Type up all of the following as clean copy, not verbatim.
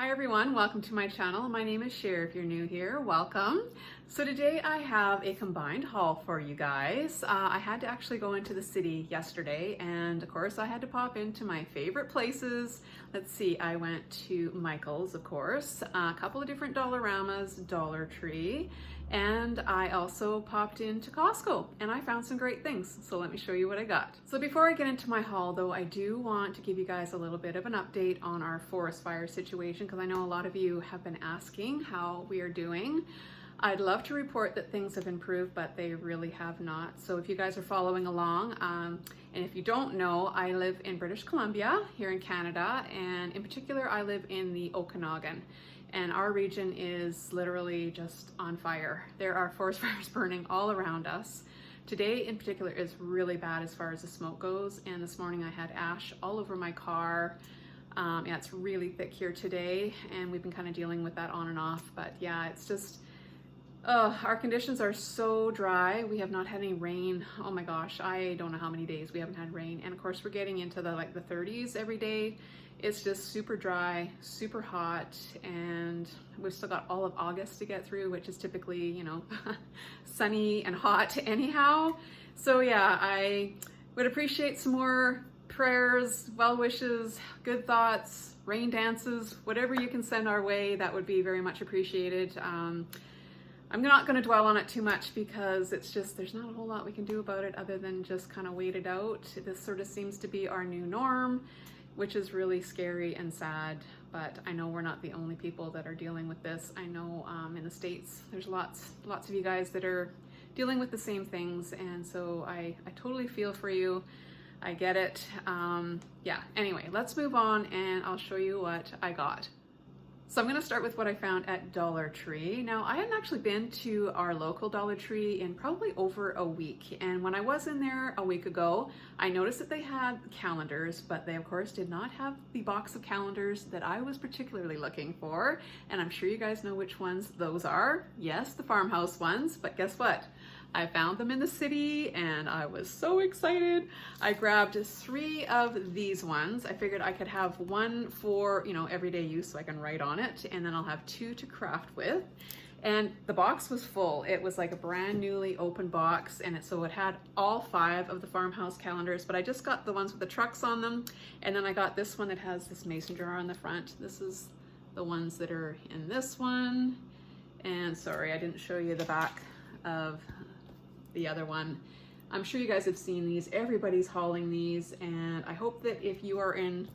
Hi everyone, welcome to my channel. My name is Cher. If you're new here, welcome. So today I have a combined haul for you guys. I had to actually go into the city yesterday, and of course I had to pop into my favorite places. Let's see, I went to Michael's, of course, a couple of different Dollaramas, Dollar Tree, and I also popped into Costco and I found some great things. So let me show you what I got. So before I get into my haul though, I do want to give you guys a little bit of an update on our forest fire situation because I know a lot of you have been asking how we are doing. I'd love to report that things have improved, but they really have not. So if you guys are following along, and if you don't know, I live in British Columbia here in Canada, and in particular I live in the Okanagan. And our region is literally just on fire. There are forest fires burning all around us. Today in particular is really bad as far as the smoke goes, and this morning I had ash all over my car. Yeah, it's really thick here today, and we've been kind of dealing with that on and off, but yeah, it's just, our conditions are so dry. We have not had any rain. Oh my gosh, I don't know how many days we haven't had rain, and of course we're getting into the 30s every day. It's just super dry, super hot, and we've still got all of August to get through, which is typically, you know, sunny and hot anyhow. So yeah, I would appreciate some more prayers, well wishes, good thoughts, rain dances, whatever you can send our way. That would be very much appreciated. I'm not going to dwell on it too much because it's just, there's not a whole lot we can do about it other than just kind of wait it out. This sort of seems to be our new norm, which is really scary and sad, but I know we're not the only people that are dealing with this. I know in the States, there's lots of you guys that are dealing with the same things, and so I totally feel for you. I get it. Yeah, anyway, let's move on and I'll show you what I got. So I'm going to start with what I found at Dollar Tree. Now, I hadn't actually been to our local Dollar Tree in probably over a week. And when I was in there a week ago, I noticed that they had calendars, but they of course did not have the box of calendars that I was particularly looking for. And I'm sure you guys know which ones those are. Yes, the farmhouse ones, but guess what? I found them in the city and I was so excited. I grabbed 3 of these ones. I figured I could have one for, you know, everyday use so I can write on it, and then I'll have 2 to craft with. And the box was full. It was like a brand newly open box, and so it had all 5 of the farmhouse calendars, but I just got the ones with the trucks on them, and then I got this one that has this mason jar on the front. This is the ones that are in this one. And sorry, I didn't show you the back of the other one. I'm sure you guys have seen these. Everybody's hauling these, and I hope that if you are in,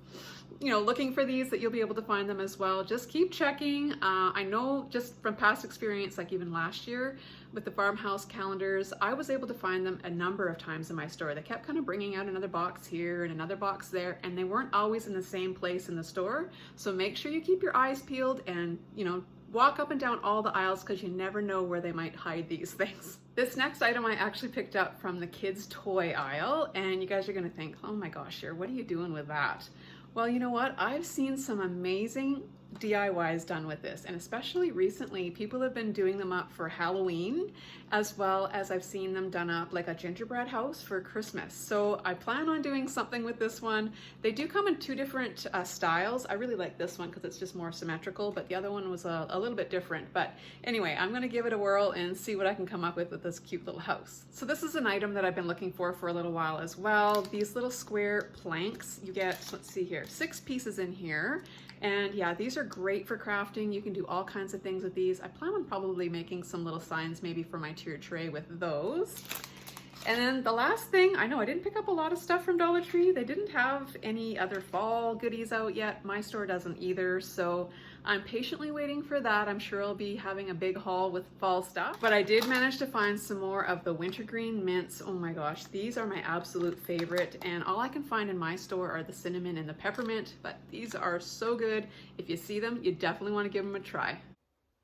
you know, looking for these, that you'll be able to find them as well. Just keep checking. I know just from past experience, like even last year with the farmhouse calendars, I was able to find them a number of times in my store. They kept kind of bringing out another box here and another box there, and they weren't always in the same place in the store. So make sure you keep your eyes peeled and, you know, walk up and down all the aisles because you never know where they might hide these things. This next item I actually picked up from the kids' toy aisle, and you guys are gonna think, oh my gosh, Cher, what are you doing with that? Well, you know what? I've seen some amazing DIYs done with this, and especially recently, people have been doing them up for Halloween, as well as I've seen them done up like a gingerbread house for Christmas. So I plan on doing something with this one. They do come in 2 different styles. I really like this one because it's just more symmetrical, but the other one was a little bit different. But anyway, I'm gonna give it a whirl and see what I can come up with this cute little house. So this is an item that I've been looking for a little while as well. These little square planks, you get, let's see here, 6 pieces in here. And yeah, these are great for crafting. You can do all kinds of things with these. I plan on probably making some little signs maybe for my tiered tray with those. And then the last thing, I know I didn't pick up a lot of stuff from Dollar Tree. They didn't have any other fall goodies out yet. My store doesn't either, so I'm patiently waiting for that. I'm sure I'll be having a big haul with fall stuff. But I did manage to find some more of the wintergreen mints. Oh my gosh, these are my absolute favorite, and all I can find in my store are the cinnamon and the peppermint, but these are so good. If you see them, you definitely want to give them a try.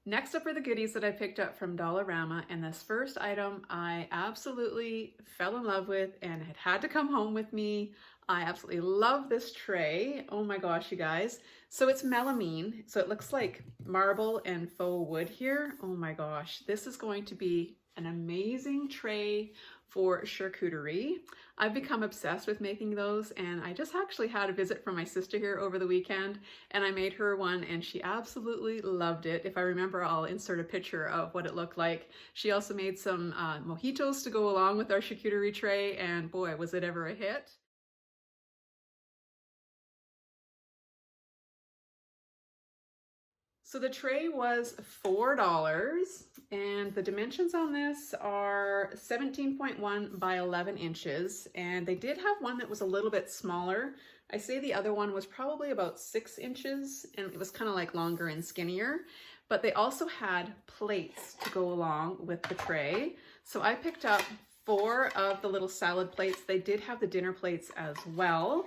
Next up are the goodies that I picked up from Dollarama, and this first item I absolutely fell in love with and it had to come home with me. I absolutely love this tray. Oh my gosh, you guys. So it's melamine, so it looks like marble and faux wood here. Oh my gosh, this is going to be an amazing tray for charcuterie. I've become obsessed with making those, and I just actually had a visit from my sister here over the weekend, and I made her one and she absolutely loved it. If I remember, I'll insert a picture of what it looked like. She also made some mojitos to go along with our charcuterie tray, and boy, was it ever a hit. So the tray was $4, and the dimensions on this are 17.1 by 11 inches, and they did have one that was a little bit smaller. I say the other one was probably about 6 inches, and it was kind of like longer and skinnier, but they also had plates to go along with the tray. So I picked up 4 of the little salad plates. They did have the dinner plates as well.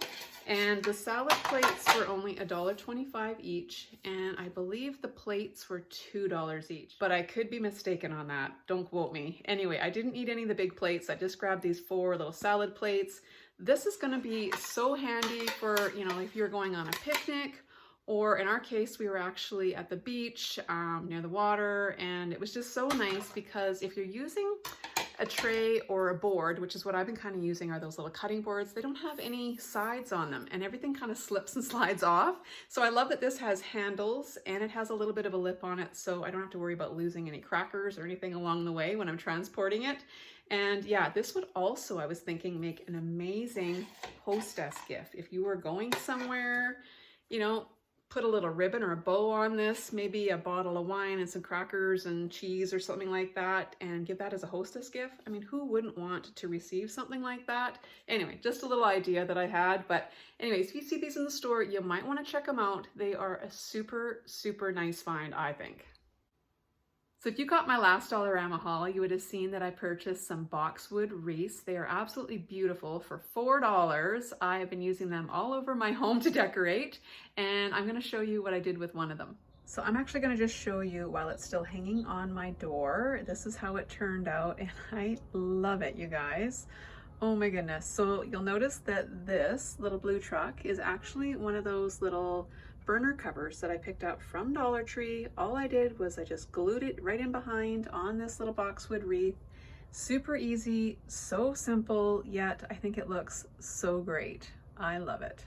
And the salad plates were only $1.25 each, and I believe the plates were $2 each, but I could be mistaken on that. Don't quote me. Anyway, I didn't eat any of the big plates. I just grabbed these 4 little salad plates. This is going to be so handy for, you know, if you're going on a picnic, or in our case, we were actually at the beach near the water, and it was just so nice because if you're using a tray or a board, which is what I've been kind of using, are those little cutting boards. They don't have any sides on them, and everything kind of slips and slides off. So I love that this has handles and it has a little bit of a lip on it, so I don't have to worry about losing any crackers or anything along the way when I'm transporting it. And yeah, this would also, I was thinking, make an amazing hostess gift. If you were going somewhere, you know, put a little ribbon or a bow on this, maybe a bottle of wine and some crackers and cheese or something like that, and give that as a hostess gift. I mean, who wouldn't want to receive something like that? Anyway, just a little idea that I had. But anyways, if you see these in the store, you might want to check them out. They are a super, super nice find, I think. So if you got my last Dollarama haul, you would have seen that I purchased some boxwood wreaths. They are absolutely beautiful for $4. I have been using them all over my home to decorate, and I'm going to show you what I did with one of them. So I'm actually going to just show you while it's still hanging on my door. This is how it turned out, and I love it, you guys. Oh my goodness. So you'll notice that this little blue truck is actually one of those little burner covers that I picked up from Dollar Tree. All I did was I just glued it right in behind on this little boxwood wreath. Super easy, so simple, yet I think it looks so great. I love it.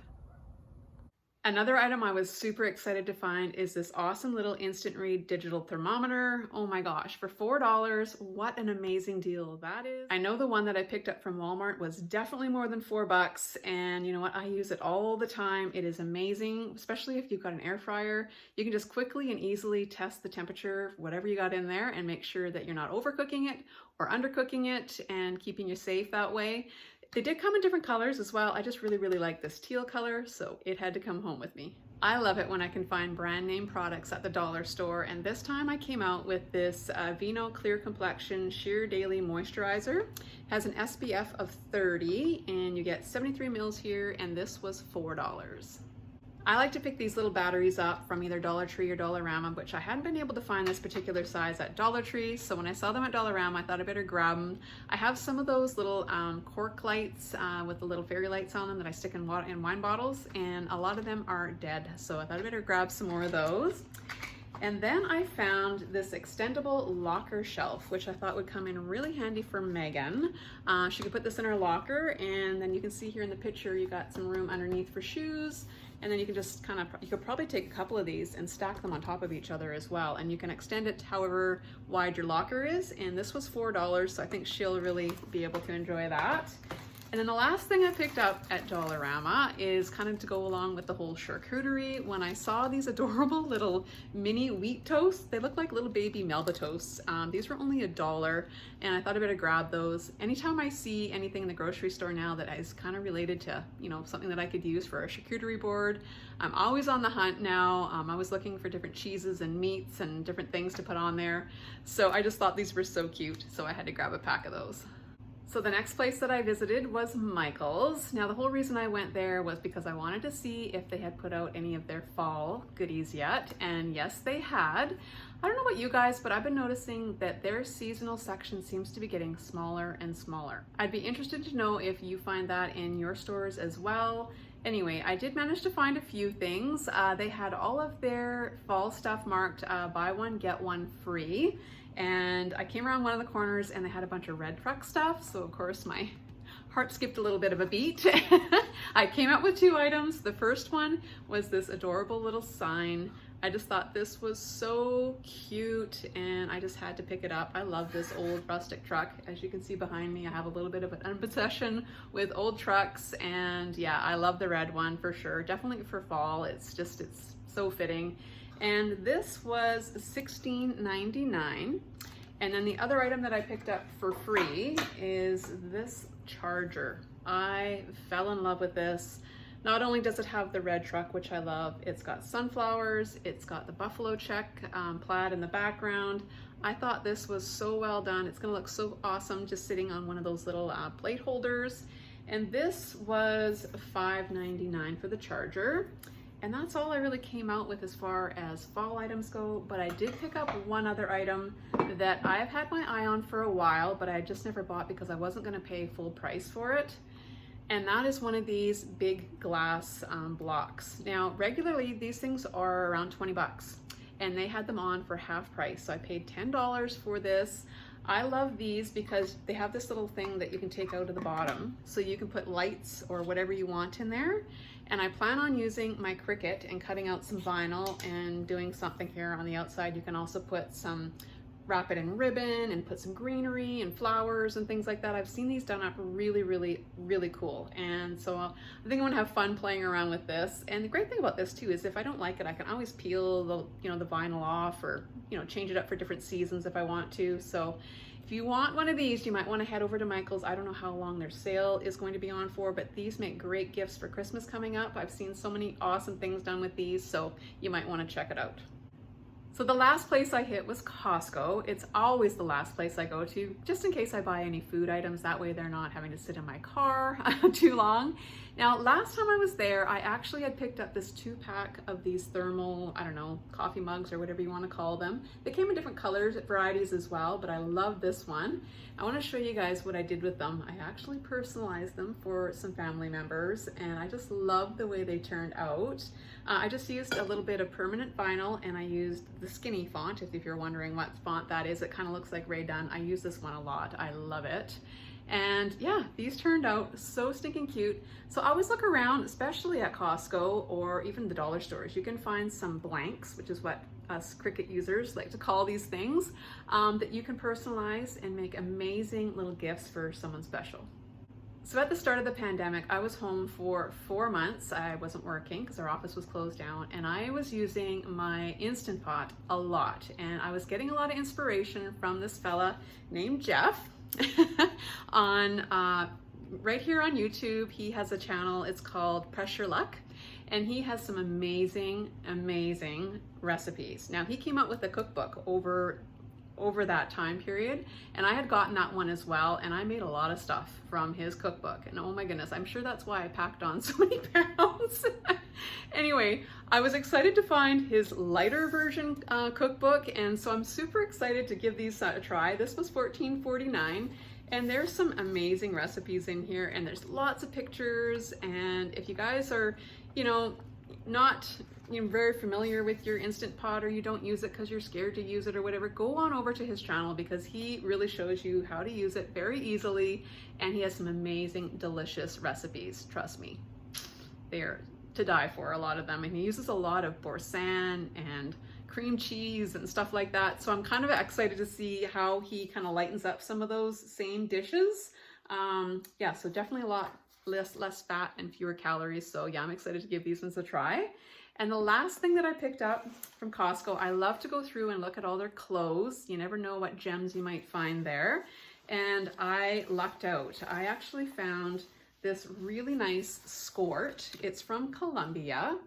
Another item I was super excited to find is this awesome little instant read digital thermometer. Oh my gosh, for $4, what an amazing deal that is. I know the one that I picked up from Walmart was definitely more than $4, and you know what, I use it all the time. It is amazing, especially if you've got an air fryer. You can just quickly and easily test the temperature, whatever you got in there, and make sure that you're not overcooking it or undercooking it, and keeping you safe that way. They did come in different colors as well. I just really, really like this teal color, so it had to come home with me. I love it when I can find brand name products at the dollar store, and this time I came out with this Vino Clear Complexion Sheer Daily Moisturizer. It has an SPF of 30, and you get 73 mils here, and this was $4. I like to pick these little batteries up from either Dollar Tree or Dollarama, which I hadn't been able to find this particular size at Dollar Tree, so when I saw them at Dollarama, I thought I better grab them. I have some of those little cork lights with the little fairy lights on them that I stick in wine bottles, and a lot of them are dead, so I thought I better grab some more of those. And then I found this extendable locker shelf, which I thought would come in really handy for Megan. She could put this in her locker, and then you can see here in the picture, you got some room underneath for shoes. And then you can just kind of, you could probably take a couple of these and stack them on top of each other as well. And you can extend it however wide your locker is. And this was $4, so I think she'll really be able to enjoy that. And then the last thing I picked up at Dollarama is kind of to go along with the whole charcuterie. When I saw these adorable little mini wheat toasts, they look like little baby Melba toasts. These were only $1, and I thought I better grab those. Anytime I see anything in the grocery store now that is kind of related to, you know, something that I could use for a charcuterie board, I'm always on the hunt now. I was looking for different cheeses and meats and different things to put on there. So I just thought these were so cute, so I had to grab a pack of those. So the next place that I visited was Michael's. Now the whole reason I went there was because I wanted to see if they had put out any of their fall goodies yet, and yes they had. I don't know about you guys, but I've been noticing that their seasonal section seems to be getting smaller and smaller. I'd be interested to know if you find that in your stores as well. Anyway, I did manage to find a few things. They had all of their fall stuff marked buy one, get one free. And I came around one of the corners and they had a bunch of red truck stuff. So of course my heart skipped a little bit of a beat. I came up with 2 items. The first one was this adorable little sign. I just thought this was so cute and I just had to pick it up. I love this old rustic truck. As you can see behind me, I have a little bit of an obsession with old trucks, and yeah, I love the red one for sure. Definitely for fall. It's so fitting. And this was $16.99. And then the other item that I picked up for free is this charger. I fell in love with this. Not only does it have the red truck, which I love, it's got sunflowers, it's got the buffalo check plaid in the background. I thought this was so well done. It's gonna look so awesome just sitting on one of those little plate holders. And this was $5.99 for the charger. And that's all I really came out with as far as fall items go, but I did pick up one other item that I've had my eye on for a while, but I just never bought because I wasn't gonna pay full price for it. And that is one of these big glass blocks. Now, regularly these things are around 20 bucks and they had them on for half price. So I paid $10 for this. I love these because they have this little thing that you can take out of the bottom. So you can put lights or whatever you want in there. And I plan on using my Cricut and cutting out some vinyl and doing something here on the outside. You can also put some, wrap it in ribbon and put some greenery and flowers and things like that. I've seen these done up really, really, really cool. And so I think I'm gonna have fun playing around with this. And the great thing about this too is if I don't like it, I can always peel the vinyl off or change it up for different seasons if I want to. So if you want one of these, you might want to head over to Michael's. I don't know how long their sale is going to be on for, but these make great gifts for Christmas coming up. I've seen so many awesome things done with these, so you might want to check it out. So the last place I hit was Costco. It's always the last place I go to, just in case I buy any food items. That way they're not having to sit in my car too long. Now, last time I was there, I actually had picked up this 2-pack of these thermal, I don't know, coffee mugs or whatever you want to call them. They came in different colors, varieties as well, but I love this one. I want to show you guys what I did with them. I actually personalized them for some family members, and I just love the way they turned out. I just used a little bit of permanent vinyl, and I used the skinny font. If you're wondering what font that is, it kind of looks like Rae Dunn. I use this one a lot. I love it. And yeah, these turned out so stinking cute. So I always look around, especially at Costco or even the dollar stores. You can find some blanks, which is what us Cricut users like to call these things, that you can personalize and make amazing little gifts for someone special. So at the start of the pandemic, I was home for 4 months. I wasn't working because our office was closed down, and I was using my Instant Pot a lot. And I was getting a lot of inspiration from this fella named Jeff on right here on YouTube. He has a channel, it's called Press Your Luck, and he has some amazing recipes. Now, he came up with a cookbook over that time period, and I had gotten that one as well, and I made a lot of stuff from his cookbook, and oh my goodness, I'm sure that's why I packed on so many pounds. Anyway, I was excited to find his lighter version cookbook, and so I'm super excited to give these a try. This was $14.49, and there's some amazing recipes in here, and there's lots of pictures. And if you guys are not very familiar with your Instant Pot, or you don't use it because you're scared to use it or whatever, go on over to his channel because he really shows you how to use it very easily, and he has some amazing, delicious recipes. Trust me, they are to die for, a lot of them, and he uses a lot of boursin and cream cheese and stuff like that. So I'm kind of excited to see how he kind of lightens up some of those same dishes. Yeah, so definitely a lot less fat and fewer calories. So yeah, I'm excited to give these ones a try. And the last thing that I picked up from Costco, I love to go through and look at all their clothes. You never know what gems you might find there. And I lucked out. I actually found this really nice skirt. It's from Columbia.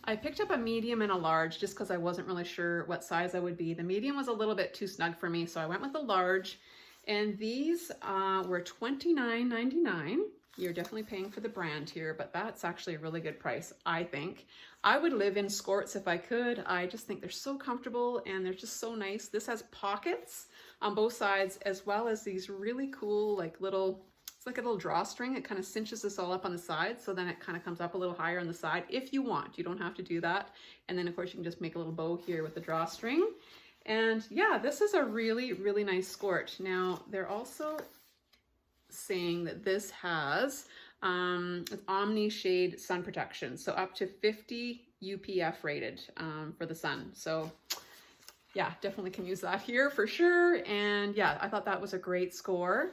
I picked up a medium and a large just because I wasn't really sure what size I would be. The medium was a little bit too snug for me, so I went with the large. And these were $29.99. You're definitely paying for the brand here, but that's actually a really good price, I think. I would live in skirts if I could. I just think they're so comfortable and they're just so nice. This has pockets on both sides, as well as these really cool like little It's like a little drawstring. It kind of cinches this all up on the side, so then it kind of comes up a little higher on the side if you want. You don't have to do that. And then of course you can just make a little bow here with the drawstring. And yeah, this is a really, really nice skirt. Now they're also saying that this has Omni Shade sun protection, so up to 50 UPF rated for the sun. So yeah, definitely can use that here for sure. And yeah, I thought that was a great score.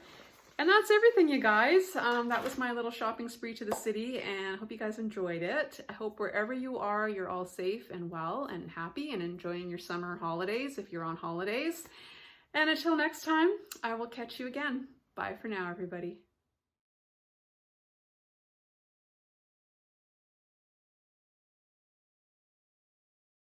And that's everything, you guys. That was my little shopping spree to the city, and I hope you guys enjoyed it. I hope wherever you are, you're all safe and well and happy and enjoying your summer holidays if you're on holidays. And until next time, I will catch you again. Bye for now, everybody.